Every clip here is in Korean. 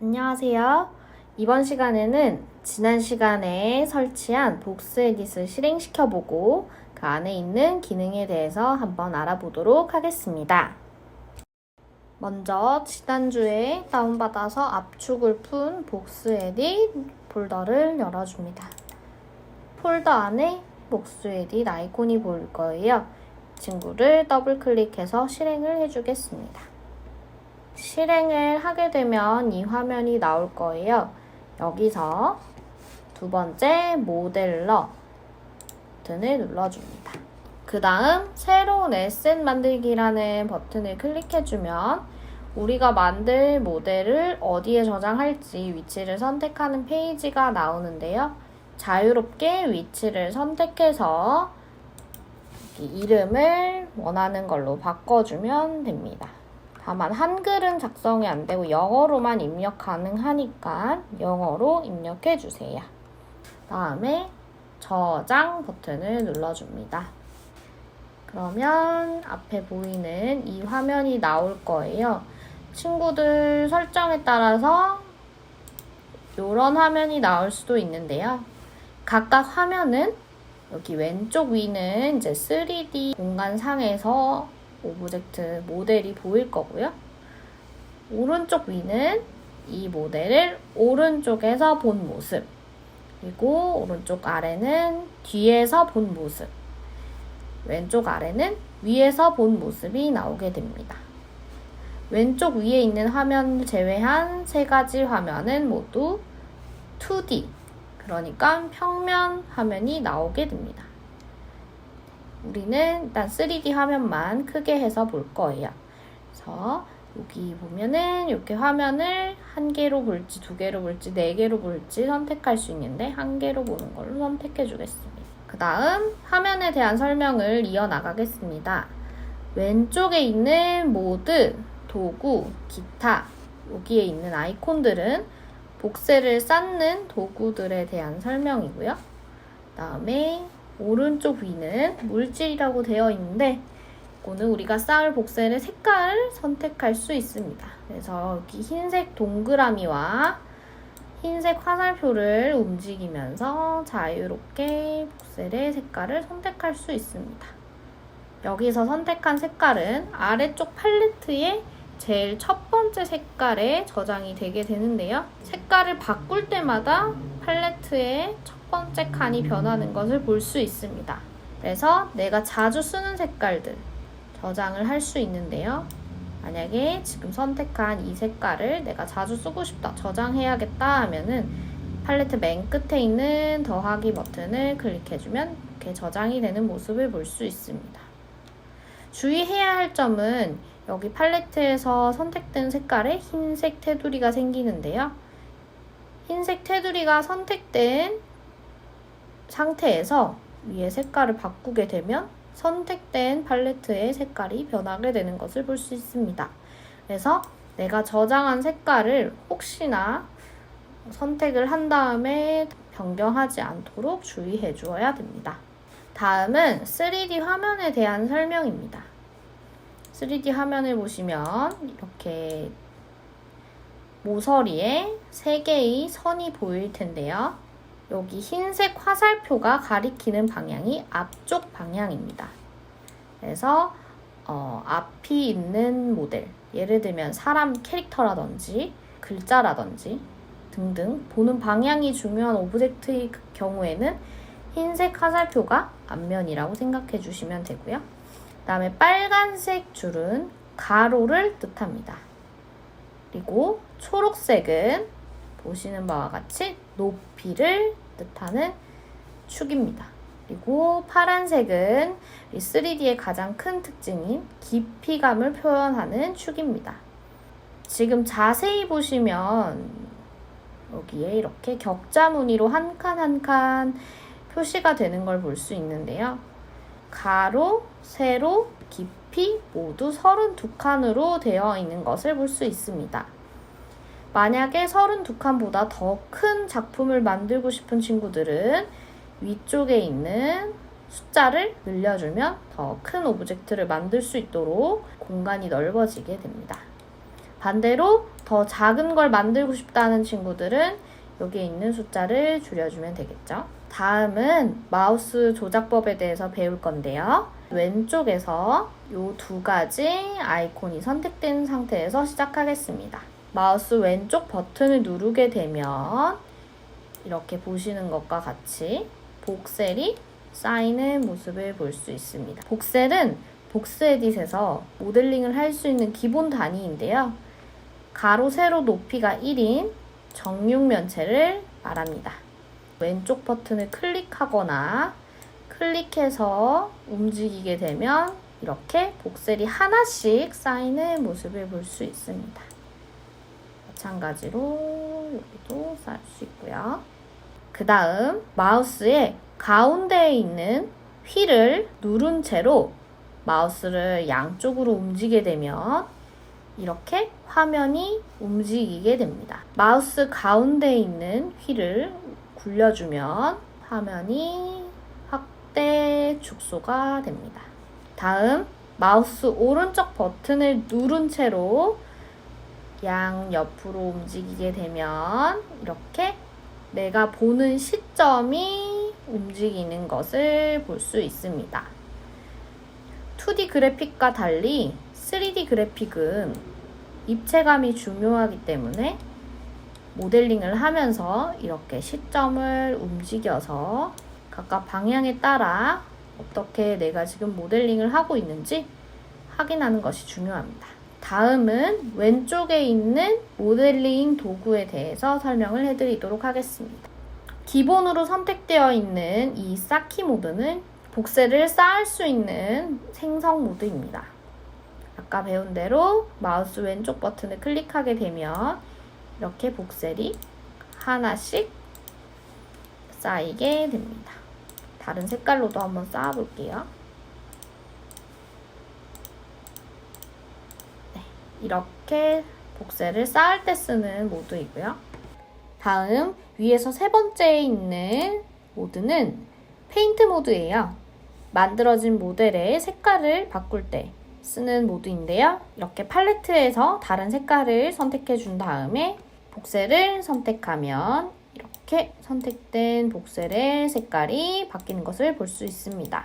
안녕하세요. 이번 시간에는 지난 시간에 설치한 복스 에딧을 실행시켜보고 그 안에 있는 기능에 대해서 한번 알아보도록 하겠습니다. 먼저 지난주에 다운받아서 압축을 푼 복스 에딧 폴더를 열어줍니다. 폴더 안에 복스 에딧 아이콘이 보일 거예요. 친구를 더블 클릭해서 실행을 해주겠습니다. 실행을 하게 되면 이 화면이 나올 거예요. 여기서 두 번째 모델러 버튼을 눌러줍니다. 그 다음 새로운 에셋 만들기라는 버튼을 클릭해주면 우리가 만들 모델을 어디에 저장할지 위치를 선택하는 페이지가 나오는데요. 자유롭게 위치를 선택해서 이름을 원하는 걸로 바꿔주면 됩니다. 다만 한글은 작성이 안 되고 영어로만 입력 가능하니까 영어로 입력해 주세요. 다음에 저장 버튼을 눌러줍니다. 그러면 앞에 보이는 이 화면이 나올 거예요. 친구들 설정에 따라서 이런 화면이 나올 수도 있는데요. 각각 화면은 여기 왼쪽 위는 이제 3D 공간상에서 오브젝트 모델이 보일 거고요. 오른쪽 위는 이 모델을 오른쪽에서 본 모습, 그리고 오른쪽 아래는 뒤에서 본 모습, 왼쪽 아래는 위에서 본 모습이 나오게 됩니다. 왼쪽 위에 있는 화면을 제외한 세 가지 화면은 모두 2D, 그러니까 평면 화면이 나오게 됩니다. 우리는 일단 3D 화면만 크게 해서 볼 거예요. 그래서 여기 보면은 이렇게 화면을 한 개로 볼지, 두 개로 볼지, 네 개로 볼지 선택할 수 있는데 한 개로 보는 걸로 선택해 주겠습니다. 그 다음 화면에 대한 설명을 이어나가겠습니다. 왼쪽에 있는 모드, 도구, 기타 여기에 있는 아이콘들은 복셀을 쌓는 도구들에 대한 설명이고요. 그 다음에 오른쪽 위는 물질이라고 되어 있는데 이거는 우리가 쌓을 복셀의 색깔을 선택할 수 있습니다. 그래서 여기 흰색 동그라미와 흰색 화살표를 움직이면서 자유롭게 복셀의 색깔을 선택할 수 있습니다. 여기서 선택한 색깔은 아래쪽 팔레트의 제일 첫 번째 색깔에 저장이 되게 되는데요. 색깔을 바꿀 때마다 팔레트의 첫 번째 칸이 변하는 것을 볼 수 있습니다. 그래서 내가 자주 쓰는 색깔들 저장을 할 수 있는데요. 만약에 지금 선택한 이 색깔을 내가 자주 쓰고 싶다, 저장해야겠다 하면은 팔레트 맨 끝에 있는 더하기 버튼을 클릭해주면 이렇게 저장이 되는 모습을 볼 수 있습니다. 주의해야 할 점은 여기 팔레트에서 선택된 색깔에 흰색 테두리가 생기는데요. 흰색 테두리가 선택된 상태에서 위에 색깔을 바꾸게 되면 선택된 팔레트의 색깔이 변하게 되는 것을 볼 수 있습니다. 그래서 내가 저장한 색깔을 혹시나 선택을 한 다음에 변경하지 않도록 주의해 주어야 됩니다. 다음은 3D 화면에 대한 설명입니다. 3D 화면을 보시면 이렇게 모서리에 3개의 선이 보일 텐데요. 여기 흰색 화살표가 가리키는 방향이 앞쪽 방향입니다. 그래서 앞이 있는 모델, 예를 들면 사람 캐릭터라든지 글자라든지 등등 보는 방향이 중요한 오브젝트의 경우에는 흰색 화살표가 앞면이라고 생각해 주시면 되고요. 그 다음에 빨간색 줄은 가로를 뜻합니다. 그리고 초록색은 보시는 바와 같이 높이를 뜻하는 축입니다. 그리고 파란색은 이 3D의 가장 큰 특징인 깊이감을 표현하는 축입니다. 지금 자세히 보시면 여기에 이렇게 격자 무늬로 한 칸 한 칸 표시가 되는 걸 볼 수 있는데요. 가로, 세로, 깊이 모두 32칸으로 되어 있는 것을 볼 수 있습니다. 만약에 32칸보다 더 큰 작품을 만들고 싶은 친구들은 위쪽에 있는 숫자를 늘려주면 더 큰 오브젝트를 만들 수 있도록 공간이 넓어지게 됩니다. 반대로 더 작은 걸 만들고 싶다는 친구들은 여기에 있는 숫자를 줄여주면 되겠죠. 다음은 마우스 조작법에 대해서 배울 건데요. 왼쪽에서 이 두 가지 아이콘이 선택된 상태에서 시작하겠습니다. 마우스 왼쪽 버튼을 누르게 되면 이렇게 보시는 것과 같이 복셀이 쌓이는 모습을 볼 수 있습니다. 복셀은 복스 에딧에서 모델링을 할 수 있는 기본 단위인데요. 가로, 세로 높이가 1인 정육면체를 말합니다. 왼쪽 버튼을 클릭하거나 클릭해서 움직이게 되면 이렇게 복셀이 하나씩 쌓이는 모습을 볼 수 있습니다. 마찬가지로 여기도 쌓을 수 있고요. 그 다음 마우스의 가운데에 있는 휠을 누른 채로 마우스를 양쪽으로 움직이게 되면 이렇게 화면이 움직이게 됩니다. 마우스 가운데에 있는 휠을 굴려주면 화면이 확대 축소가 됩니다. 다음 마우스 오른쪽 버튼을 누른 채로 양옆으로 움직이게 되면 이렇게 내가 보는 시점이 움직이는 것을 볼 수 있습니다. 2D 그래픽과 달리 3D 그래픽은 입체감이 중요하기 때문에 모델링을 하면서 이렇게 시점을 움직여서 각각 방향에 따라 어떻게 내가 지금 모델링을 하고 있는지 확인하는 것이 중요합니다. 다음은 왼쪽에 있는 모델링 도구에 대해서 설명을 해드리도록 하겠습니다. 기본으로 선택되어 있는 이 쌓기 모드는 복셀을 쌓을 수 있는 생성 모드입니다. 아까 배운 대로 마우스 왼쪽 버튼을 클릭하게 되면 이렇게 복셀이 하나씩 쌓이게 됩니다. 다른 색깔로도 한번 쌓아볼게요. 네, 이렇게 복셀을 쌓을 때 쓰는 모드이고요. 다음 위에서 세 번째에 있는 모드는 페인트 모드예요. 만들어진 모델의 색깔을 바꿀 때 쓰는 모드인데요. 이렇게 팔레트에서 다른 색깔을 선택해 준 다음에 복셀을 선택하면 이렇게 선택된 복셀의 색깔이 바뀌는 것을 볼 수 있습니다.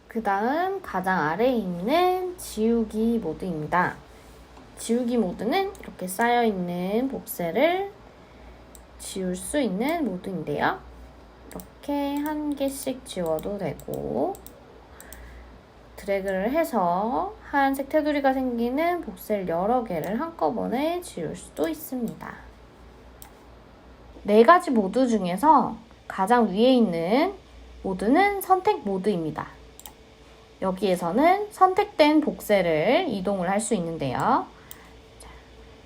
그 다음 가장 아래에 있는 지우기 모드입니다. 지우기 모드는 이렇게 쌓여있는 복셀을 지울 수 있는 모드인데요. 이렇게 한 개씩 지워도 되고 드래그를 해서 하얀색 테두리가 생기는 복셀 여러 개를 한꺼번에 지울 수도 있습니다. 네 가지 모드 중에서 가장 위에 있는 모드는 선택 모드입니다. 여기에서는 선택된 복셀을 이동을 할 수 있는데요.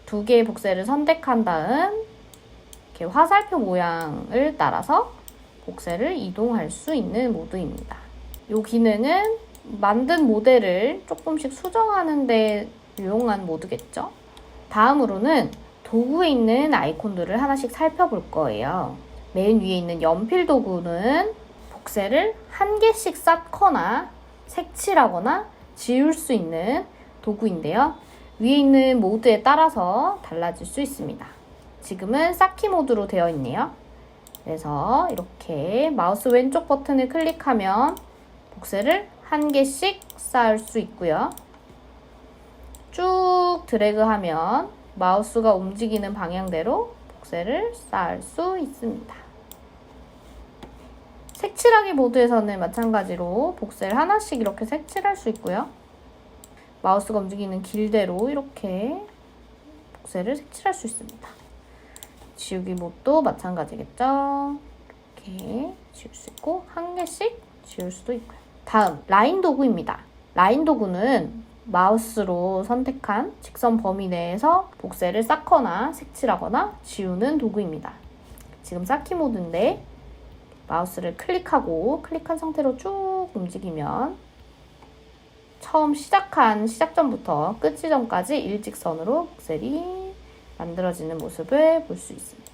두 개의 복셀을 선택한 다음 이렇게 화살표 모양을 따라서 복셀을 이동할 수 있는 모드입니다. 이 기능은 만든 모델을 조금씩 수정하는 데 유용한 모드겠죠? 다음으로는 도구에 있는 아이콘들을 하나씩 살펴볼 거예요. 맨 위에 있는 연필 도구는 복셀을 한 개씩 쌓거나 색칠하거나 지울 수 있는 도구인데요. 위에 있는 모드에 따라서 달라질 수 있습니다. 지금은 쌓기 모드로 되어 있네요. 그래서 이렇게 마우스 왼쪽 버튼을 클릭하면 복셀을 한 개씩 쌓을 수 있고요. 쭉 드래그하면 마우스가 움직이는 방향대로 복셀을 쌓을 수 있습니다. 색칠하기 모드에서는 마찬가지로 복셀 하나씩 이렇게 색칠할 수 있고요. 마우스가 움직이는 길대로 이렇게 복셀을 색칠할 수 있습니다. 지우기 모드도 마찬가지겠죠. 이렇게 지울 수 있고 한 개씩 지울 수도 있고요. 다음 라인 도구입니다. 라인 도구는 마우스로 선택한 직선 범위 내에서 복셀을 쌓거나 색칠하거나 지우는 도구입니다. 지금 쌓기 모드인데 마우스를 클릭하고 클릭한 상태로 쭉 움직이면 처음 시작한 시작점부터 끝 지점까지 일직선으로 복셀이 만들어지는 모습을 볼 수 있습니다.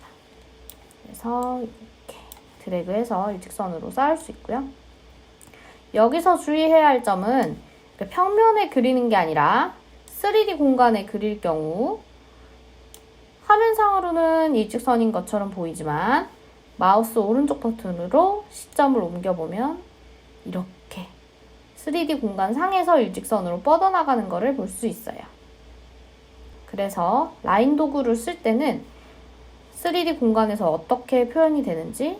그래서 이렇게 드래그해서 일직선으로 쌓을 수 있고요. 여기서 주의해야 할 점은 평면에 그리는 게 아니라 3D 공간에 그릴 경우 화면상으로는 일직선인 것처럼 보이지만 마우스 오른쪽 버튼으로 시점을 옮겨보면 이렇게 3D 공간 상에서 일직선으로 뻗어나가는 것을 볼 수 있어요. 그래서 라인 도구를 쓸 때는 3D 공간에서 어떻게 표현이 되는지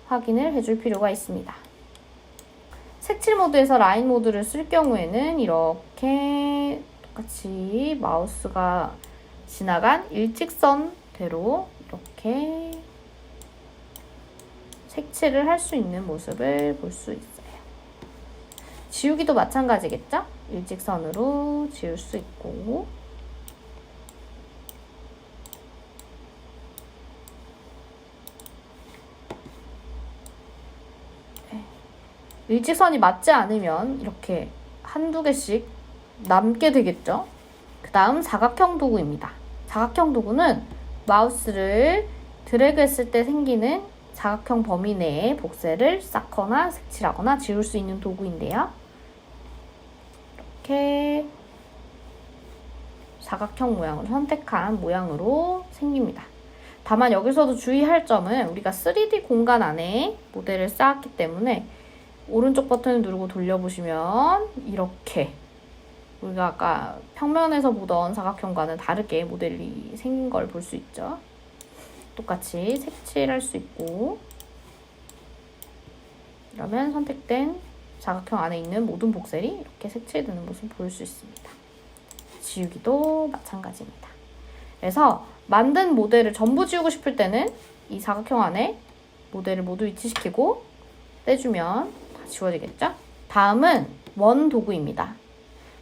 확인을 해줄 필요가 있습니다. 색칠 모드에서 라인 모드를 쓸 경우에는 이렇게 똑같이 마우스가 지나간 일직선대로 이렇게 색칠을 할 수 있는 모습을 볼 수 있어요. 지우기도 마찬가지겠죠? 일직선으로 지울 수 있고 일직선이 맞지 않으면 이렇게 한두 개씩 남게 되겠죠? 그 다음 사각형 도구입니다. 사각형 도구는 마우스를 드래그했을 때 생기는 사각형 범위 내에 복셀을 쌓거나 색칠하거나 지울 수 있는 도구인데요. 이렇게 사각형 모양을 선택한 모양으로 생깁니다. 다만 여기서도 주의할 점은 우리가 3D 공간 안에 모델을 쌓았기 때문에 오른쪽 버튼을 누르고 돌려보시면 이렇게 우리가 아까 평면에서 보던 사각형과는 다르게 모델이 생긴 걸 볼 수 있죠. 똑같이 색칠할 수 있고 이러면 선택된 사각형 안에 있는 모든 복셀이 이렇게 색칠되는 모습을 볼 수 있습니다. 지우기도 마찬가지입니다. 그래서 만든 모델을 전부 지우고 싶을 때는 이 사각형 안에 모델을 모두 위치시키고 떼주면 다 지워지겠죠? 다음은 원 도구입니다.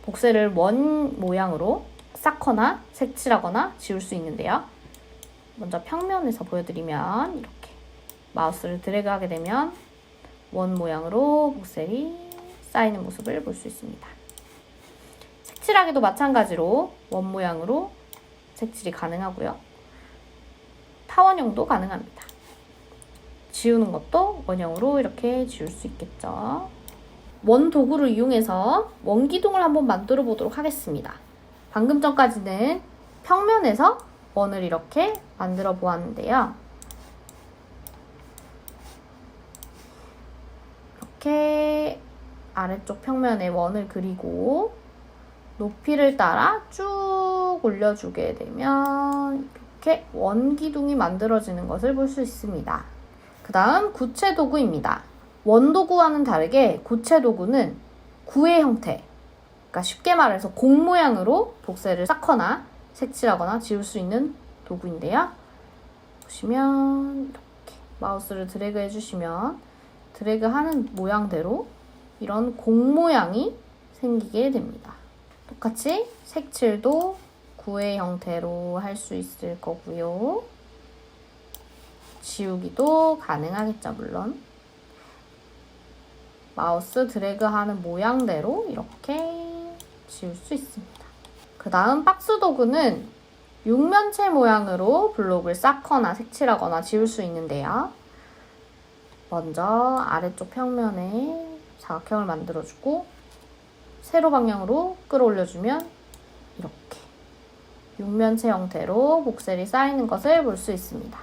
복셀을 원 모양으로 쌓거나 색칠하거나 지울 수 있는데요. 먼저 평면에서 보여드리면 이렇게 마우스를 드래그하게 되면 원 모양으로 복셀이 쌓이는 모습을 볼 수 있습니다. 색칠하기도 마찬가지로 원 모양으로 색칠이 가능하고요. 타원형도 가능합니다. 지우는 것도 원형으로 이렇게 지울 수 있겠죠. 원 도구를 이용해서 원기둥을 한번 만들어 보도록 하겠습니다. 방금 전까지는 평면에서 원을 이렇게 만들어 보았는데요. 이렇게 아래쪽 평면에 원을 그리고 높이를 따라 쭉 올려주게 되면 이렇게 원기둥이 만들어지는 것을 볼 수 있습니다. 그 다음 구체 도구입니다. 원도구와는 다르게 구체 도구는 구의 형태, 그러니까 쉽게 말해서 공 모양으로 복셀을 쌓거나 색칠하거나 지울 수 있는 도구인데요. 보시면 이렇게 마우스를 드래그 해주시면 드래그하는 모양대로 이런 공 모양이 생기게 됩니다. 똑같이 색칠도 구의 형태로 할 수 있을 거고요. 지우기도 가능하겠죠, 물론. 마우스 드래그하는 모양대로 이렇게 지울 수 있습니다. 그 다음 박스 도구는 육면체 모양으로 블록을 쌓거나 색칠하거나 지울 수 있는데요. 먼저 아래쪽 평면에 사각형을 만들어주고 세로 방향으로 끌어올려주면 이렇게 육면체 형태로 복셀이 쌓이는 것을 볼 수 있습니다.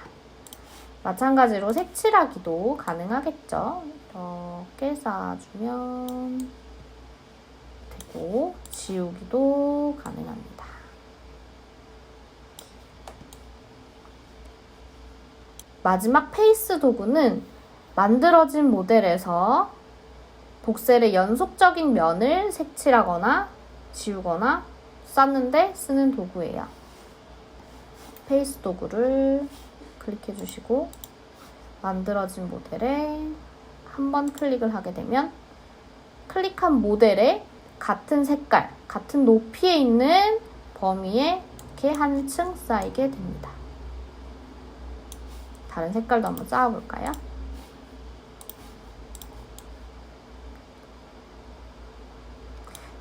마찬가지로 색칠하기도 가능하겠죠. 이렇게 쌓아주면 되고 지우기도 가능합니다. 마지막 페이스 도구는 만들어진 모델에서 복셀의 연속적인 면을 색칠하거나 지우거나 쌓는데 쓰는 도구예요. 페이스 도구를 클릭해 주시고 만들어진 모델에 한번 클릭을 하게 되면 클릭한 모델에 같은 색깔, 같은 높이에 있는 범위에 이렇게 한층 쌓이게 됩니다. 다른 색깔도 한번 쌓아볼까요?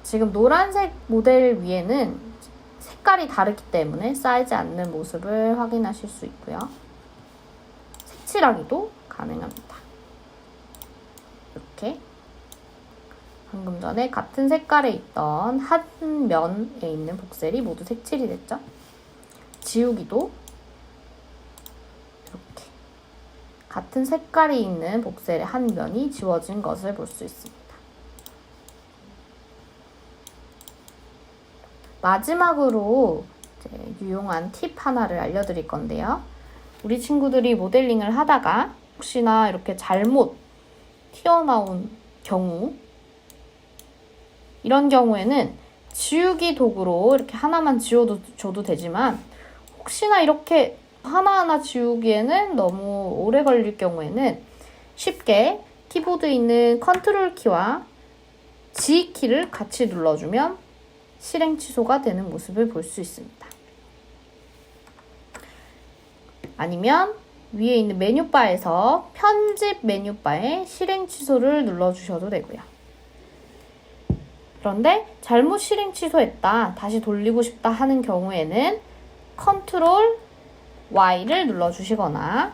지금 노란색 모델 위에는 색깔이 다르기 때문에 쌓이지 않는 모습을 확인하실 수 있고요. 색칠하기도 가능합니다. 이렇게 방금 전에 같은 색깔에 있던 한 면에 있는 복셀이 모두 색칠이 됐죠? 지우기도 이렇게 같은 색깔이 있는 복셀의 한 면이 지워진 것을 볼 수 있습니다. 마지막으로 이제 유용한 팁 하나를 알려드릴 건데요. 우리 친구들이 모델링을 하다가 혹시나 이렇게 잘못 튀어나온 경우, 이런 경우에는 지우기 도구로 이렇게 하나만 지워줘도 되지만 혹시나 이렇게 하나하나 지우기에는 너무 오래 걸릴 경우에는 쉽게 키보드에 있는 컨트롤 키와 G 키를 같이 눌러주면 실행 취소가 되는 모습을 볼 수 있습니다. 아니면 위에 있는 메뉴바에서 편집 메뉴바에 실행 취소를 눌러주셔도 되고요. 그런데 잘못 실행 취소했다, 다시 돌리고 싶다 하는 경우에는 컨트롤 Y를 눌러주시거나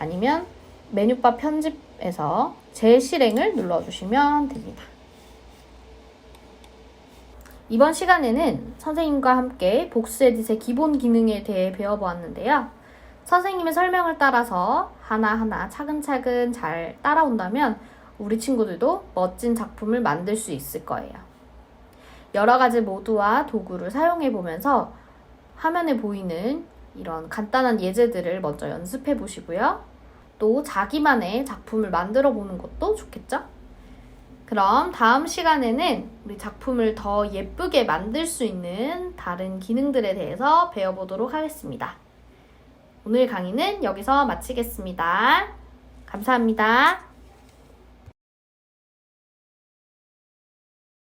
아니면 메뉴바 편집에서 재실행을 눌러주시면 됩니다. 이번 시간에는 선생님과 함께 복수 에딧의 기본 기능에 대해 배워보았는데요. 선생님의 설명을 따라서 하나하나 차근차근 잘 따라온다면 우리 친구들도 멋진 작품을 만들 수 있을 거예요. 여러 가지 모드와 도구를 사용해 보면서 화면에 보이는 이런 간단한 예제들을 먼저 연습해 보시고요. 또 자기만의 작품을 만들어 보는 것도 좋겠죠? 그럼 다음 시간에는 우리 작품을 더 예쁘게 만들 수 있는 다른 기능들에 대해서 배워보도록 하겠습니다. 오늘 강의는 여기서 마치겠습니다. 감사합니다.